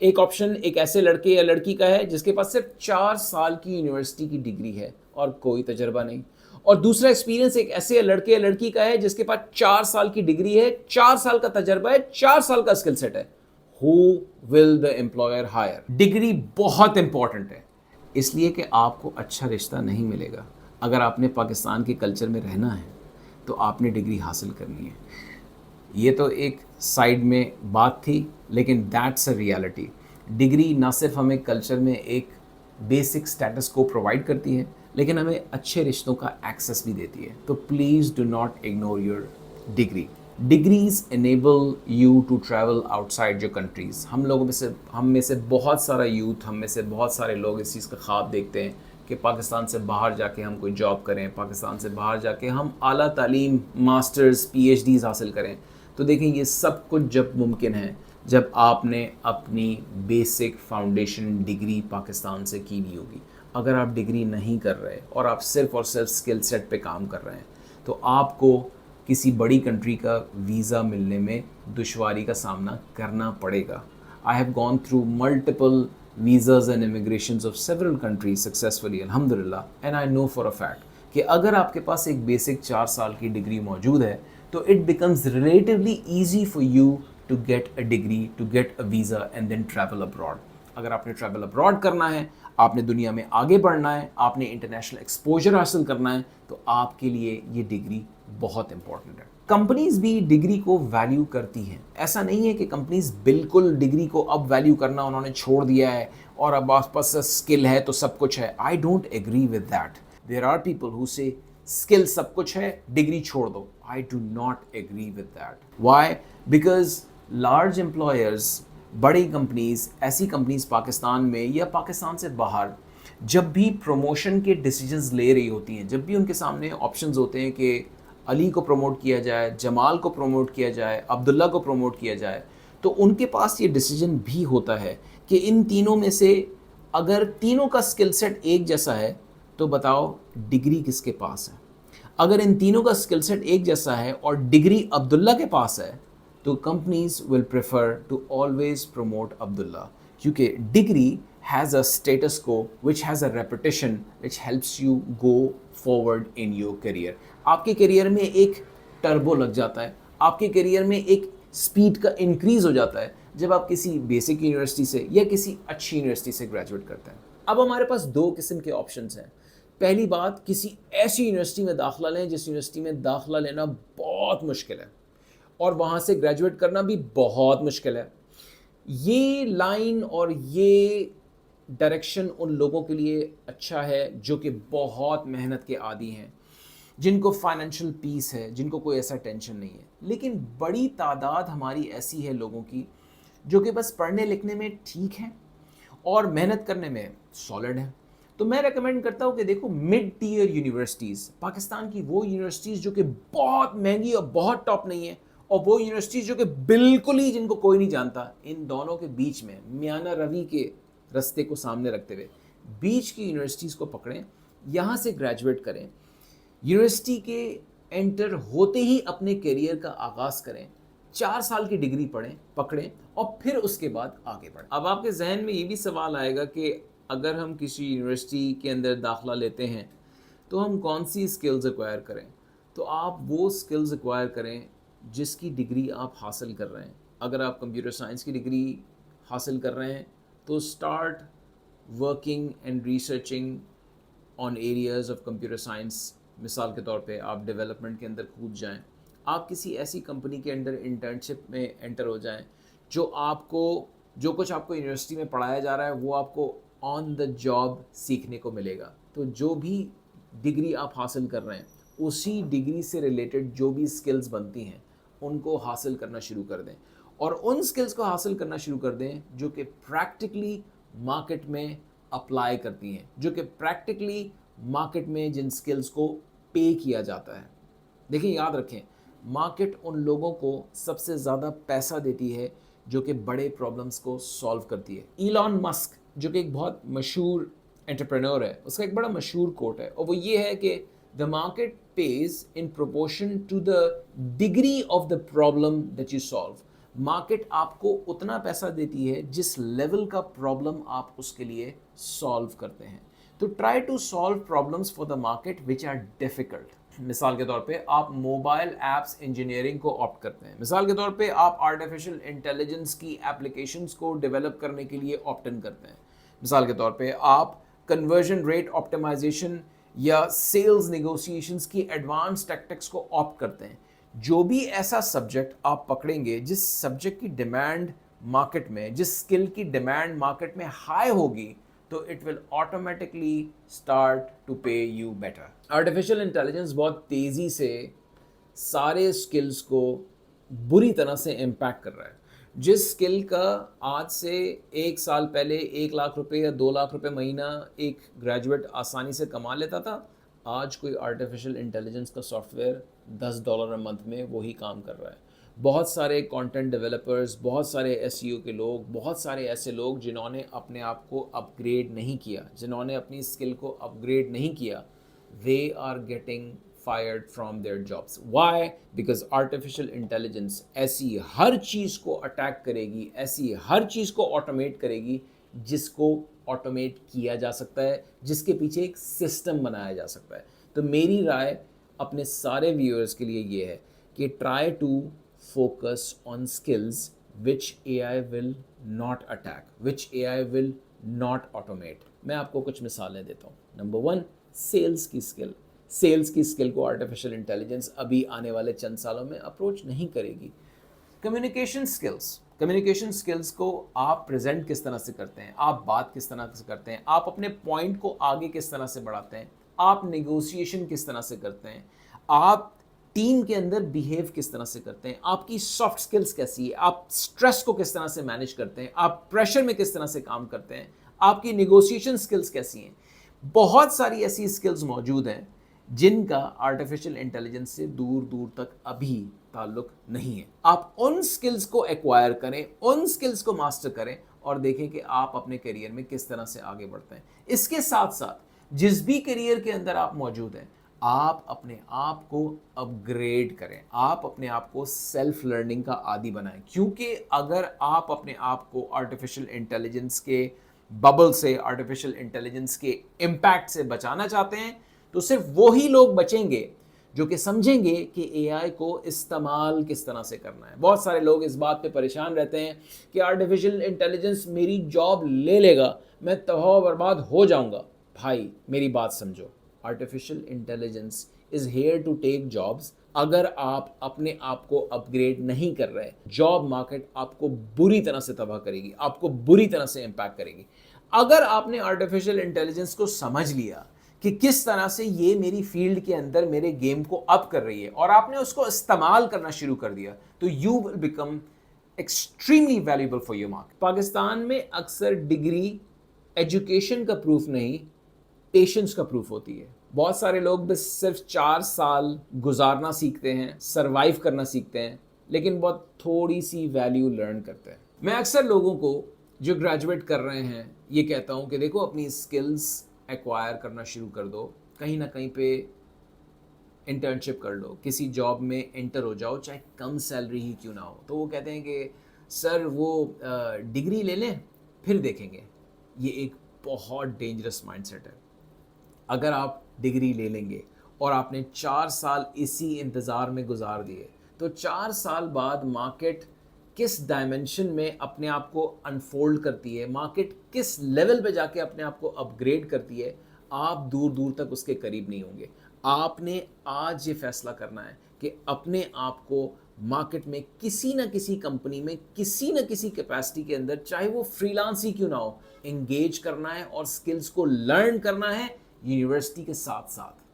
एक ऑप्शन एक ऐसे लड़के या लड़की का है जिसके पास सिर्फ 4 साल की यूनिवर्सिटी की डिग्री है और कोई तजर्बा नहीं, और दूसरा एक्सपीरियंस एक ऐसे लड़के या लड़की का है जिसके पास 4 साल की डिग्री है, 4 साल का तजर्बा है, 4 साल का स्किल सेट है। Who will the employer hire? Degree बहुत इंपॉर्टेंट है, इसलिए कि आपको अच्छा रिश्ता नहीं मिलेगा। अगर आपने पाकिस्तान के कल्चर में रहना है तो आपने डिग्री हासिल करनी है। ये तो एक साइड में बात थी, लेकिन दैट्स अ रियलिटी। डिग्री ना सिर्फ हमें कल्चर में एक बेसिक स्टेटस को प्रोवाइड करती है, लेकिन हमें अच्छे रिश्तों का एक्सेस भी देती है। तो please do not ignore your degree. Degrees enable you to travel outside your countries. हम में से बहुत सारा यूथ, हम में से बहुत सारे लोग इस चीज़ का ख्वाब देखते हैं कि पाकिस्तान से बाहर जाके हम कोई जॉब करें, पाकिस्तान से बाहर जाके हम आला तालीम, मास्टर्स, PhDs हासिल करें। तो देखें, ये सब कुछ जब मुमकिन है जब आपने अपनी बेसिक फाउंडेशन डिग्री पाकिस्तान से की हुई होगी। अगर आप डिग्री नहीं कर रहे और आप सिर्फ और सिर्फ स्किल सेट पे काम कर रहे हैं, तो आपको किसी बड़ी कंट्री का वीज़ा मिलने में दुश्वारी का सामना करना पड़ेगा। I have gone through multiple visas and immigrations of several countries successfully, alhamdulillah, and I know for a fact कि अगर आपके पास एक बेसिक 4 साल की डिग्री मौजूद है तो it becomes relatively easy for you to get a degree, to get a visa and then travel abroad. अगर आपने ट्रैवल अब्रॉड करना है, आपने दुनिया में आगे बढ़ना है, आपने इंटरनेशनल एक्सपोजर हासिल करना है, तो आपके लिए ये डिग्री बहुत इंपॉर्टेंट है। कंपनीज भी डिग्री को वैल्यू करती हैं। ऐसा नहीं है कि कंपनीज बिल्कुल डिग्री को अब वैल्यू करना उन्होंने छोड़ दिया है और अब आपके पास स्किल है तो सब कुछ है। I don't agree with that. There are people who say skill सब कुछ है, डिग्री छोड़ दो। I do not agree with that. Why? Because large employers, बड़ी कंपनीज, ऐसी कंपनीज पाकिस्तान में या पाकिस्तान से बाहर जब भी प्रमोशन के डिसीजंस ले रही होती हैं, जब भी उनके सामने ऑप्शंस होते हैं कि अली को प्रमोट किया जाए, जमाल को प्रमोट किया जाए, अब्दुल्ला को प्रमोट किया जाए, तो उनके पास ये डिसीजन भी होता है कि इन तीनों में से अगर तीनों का स्किल सेट एक जैसा है तो बताओ डिग्री किसके पास है। अगर इन तीनों का स्किल सेट एक जैसा है और डिग्री अब्दुल्ला के पास है तो companies will prefer to always promote Abdullah, क्योंकि degree has a status quo which has a reputation which helps you go forward in your career. आपके करियर में एक टर्बो लग जाता है, आपके करियर में एक स्पीड का इंक्रीज हो जाता है जब आप किसी बेसिक यूनिवर्सिटी से या किसी अच्छी यूनिवर्सिटी से ग्रेजुएट करते हैं। अब हमारे पास दो किस्म के ऑप्शंस हैं। पहली बात, किसी ऐसी यूनिवर्सिटी में दाखिला लें जिस यूनिवर्सिटी में दाखिला लेना बहुत मुश्किल है और वहाँ से ग्रेजुएट करना भी बहुत मुश्किल है। ये लाइन और ये डायरेक्शन उन लोगों के लिए अच्छा है जो कि बहुत मेहनत के आदी हैं, जिनको फाइनेंशियल पीस है, जिनको कोई ऐसा टेंशन नहीं है। लेकिन बड़ी तादाद हमारी ऐसी है लोगों की जो कि बस पढ़ने लिखने में ठीक है और मेहनत करने में सॉलिड है। तो मैं रेकमेंड करता हूँ कि देखो, मिड टीयर यूनिवर्सिटीज़, पाकिस्तान की वो यूनिवर्सिटीज़ जो कि बहुत महंगी और बहुत टॉप नहीं है, और वो यूनिवर्सिटीज़ जो कि बिल्कुल ही जिनको कोई नहीं जानता, इन दोनों के बीच में मियाना रवि के रास्ते को सामने रखते हुए बीच की यूनिवर्सिटीज़ को पकड़ें, यहाँ से ग्रेजुएट करें, यूनिवर्सिटी के एंटर होते ही अपने करियर का आगाज़ करें, 4 साल की डिग्री पकड़ें और फिर उसके बाद आगे बढ़ें। अब आपके जहन में ये भी सवाल आएगा कि अगर हम किसी यूनिवर्सिटी के अंदर दाखिला लेते हैं तो हम कौन सी स्किल्स एक्वायर करें। तो आप वो स्किल्स एक्वायर करें जिसकी डिग्री आप हासिल कर रहे हैं। अगर आप कंप्यूटर साइंस की डिग्री हासिल कर रहे हैं तो start working and researching on areas of computer science. मिसाल के तौर पे आप डेवलपमेंट के अंदर कूद जाएं, आप किसी ऐसी कंपनी के अंदर इंटर्नशिप में एंटर हो जाएं जो कुछ आपको यूनिवर्सिटी में पढ़ाया जा रहा है वो आपको ऑन द जॉब सीखने को मिलेगा। तो जो भी डिग्री आप हासिल कर रहे हैं उसी डिग्री से रिलेटेड जो भी स्किल्स बनती हैं उनको हासिल करना शुरू कर दें, और उन स्किल्स को हासिल करना शुरू कर दें जो कि प्रैक्टिकली मार्केट में अप्लाई करती हैं, जो कि प्रैक्टिकली मार्केट में जिन स्किल्स को पे किया जाता है। देखिए, याद रखें, मार्केट उन लोगों को सबसे ज़्यादा पैसा देती है जो कि बड़े प्रॉब्लम्स को सॉल्व करती है। इलॉन मस्क जो कि एक बहुत मशहूर एंटरप्रेन्योर है, उसका एक बड़ा मशहूर कोट है और वो ये है कि the market pays in proportion to the degree of the problem that you solve. Market आपको उतना पैसा देती है जिस लेवल का प्रॉब्लम आप उसके लिए सॉल्व करते हैं. तो try to solve problems for the market which are difficult. मिसाल के तौर पे आप मोबाइल एप्स इंजीनियरिंग को ऑप्ट करते हैं. मिसाल के तौर पे आप आर्टिफिशियल इंटेलिजेंस की एप्लीकेशंस को डेवलप करने के लिए ऑप्ट इन करते हैं. मिसाल के तौर पे आप कन्वर्जन रेट ऑप्टिमाइजेशन या सेल्स नेगोशिएशंस की एडवांस टैक्टिक्स को ऑप्ट करते हैं. जो भी ऐसा सब्जेक्ट आप पकड़ेंगे जिस सब्जेक्ट की डिमांड मार्केट में, जिस स्किल की डिमांड मार्केट में हाई होगी, तो it will automatically start to pay you better. Artificial intelligence बहुत तेज़ी से सारे स्किल्स को बुरी तरह से इम्पैक्ट कर रहा है. जिस स्किल का आज से 1 साल पहले 1 लाख रुपए या 2 लाख रुपए महीना एक ग्रेजुएट आसानी से कमा लेता था, आज कोई आर्टिफिशियल इंटेलिजेंस का सॉफ्टवेयर $10 अ मंथ में वही काम कर रहा है. बहुत सारे कंटेंट डेवलपर्स, बहुत सारे एसईओ के लोग, बहुत सारे ऐसे लोग जिन्होंने अपने आप को अपग्रेड नहीं किया, जिन्होंने अपनी स्किल को अपग्रेड नहीं किया, they are getting fired from their jobs. Why? Because artificial intelligence ऐसी हर चीज़ को अटैक करेगी, ऐसी हर चीज़ को ऑटोमेट करेगी जिसको ऑटोमेट किया जा सकता है, जिसके पीछे एक सिस्टम बनाया जा सकता है. तो मेरी राय अपने सारे व्यूअर्स के लिए ये है कि try to focus on skills which AI will not attack, which AI will not automate. मैं आपको कुछ मिसालें देता हूँ. नंबर 1, सेल्स की स्किल. सेल्स की स्किल को आर्टिफिशियल इंटेलिजेंस अभी आने वाले चंद सालों में अप्रोच नहीं करेगी. Communication skills. कम्युनिकेशन स्किल्स को आप प्रेजेंट किस तरह से करते हैं, आप बात किस तरह से करते हैं, आप अपने पॉइंट को आगे किस तरह से बढ़ाते हैं, आप नेगोशिएशन किस तरह से करते हैं, आप टीम के अंदर बिहेव किस तरह से करते हैं, आपकी सॉफ्ट स्किल्स कैसी है, आप स्ट्रेस को किस तरह से मैनेज करते हैं, आप प्रेशर में किस तरह से काम करते हैं, आपकी नेगोशिएशन स्किल्स कैसी हैं. बहुत सारी ऐसी स्किल्स मौजूद हैं जिनका आर्टिफिशियल इंटेलिजेंस से दूर दूर तक अभी ताल्लुक नहीं है. आप उन स्किल्स को एक्वायर करें, उन स्किल्स को मास्टर करें और देखें कि आप अपने करियर में किस तरह से आगे बढ़ते हैं. इसके साथ साथ जिस भी करियर के अंदर आप मौजूद हैं, आप अपने आप को अपग्रेड करें, आप अपने आप को सेल्फ लर्निंग का आदी बनाएं. क्योंकि अगर आप अपने आप को आर्टिफिशियल इंटेलिजेंस के बबल से, आर्टिफिशियल इंटेलिजेंस के इम्पैक्ट से बचाना चाहते हैं, तो सिर्फ वही लोग बचेंगे जो कि समझेंगे कि एआई को इस्तेमाल किस तरह से करना है. बहुत सारे लोग इस बात पे परेशान रहते हैं कि आर्टिफिशियल इंटेलिजेंस मेरी जॉब ले लेगा, मैं तबाह बर्बाद हो जाऊंगा. भाई मेरी बात समझो, artificial intelligence is here to take jobs. अगर आप अपने आप को अपग्रेड नहीं कर रहे, जॉब मार्केट आपको बुरी तरह से तबाह करेगी, आपको बुरी तरह से इम्पैक्ट करेगी. अगर आपने आर्टिफिशियल इंटेलिजेंस को समझ लिया कि किस तरह से ये मेरी फील्ड के अंदर मेरे गेम को अप कर रही है और आपने उसको इस्तेमाल करना शुरू कर दिया, तो you will become extremely valuable for your market. Pakistan में अक्सर डिग्री एजुकेशन का प्रूफ नहीं, पेशेंस का प्रूफ होती है. बहुत सारे लोग बस सिर्फ 4 साल गुजारना सीखते हैं, सरवाइव करना सीखते हैं, लेकिन बहुत थोड़ी सी वैल्यू लर्न करते हैं. मैं अक्सर लोगों को जो ग्रेजुएट कर रहे हैं ये कहता हूँ कि देखो अपनी स्किल्स एक्वायर करना शुरू कर दो, कहीं ना कहीं पे इंटर्नशिप कर लो, किसी जॉब में एंटर हो जाओ, चाहे कम सैलरी ही क्यों ना हो. तो वो कहते हैं कि सर वो डिग्री ले लें फिर देखेंगे. ये एक बहुत डेंजरस माइंडसेट है. अगर आप डिग्री ले लेंगे और आपने 4 साल इसी इंतज़ार में गुजार दिए, तो 4 साल बाद मार्केट किस डायमेंशन में अपने आप को अनफोल्ड करती है, मार्केट किस लेवल पे जाके अपने आप को अपग्रेड करती है, आप दूर दूर तक उसके करीब नहीं होंगे. आपने आज ये फैसला करना है कि अपने आप को मार्केट में किसी न किसी कंपनी में, किसी न किसी कैपेसिटी के अंदर, चाहे वो फ्रीलांस ही क्यों ना हो, एंगेज करना है और स्किल्स को लर्न करना है यूनिवर्सिटी के साथ साथ.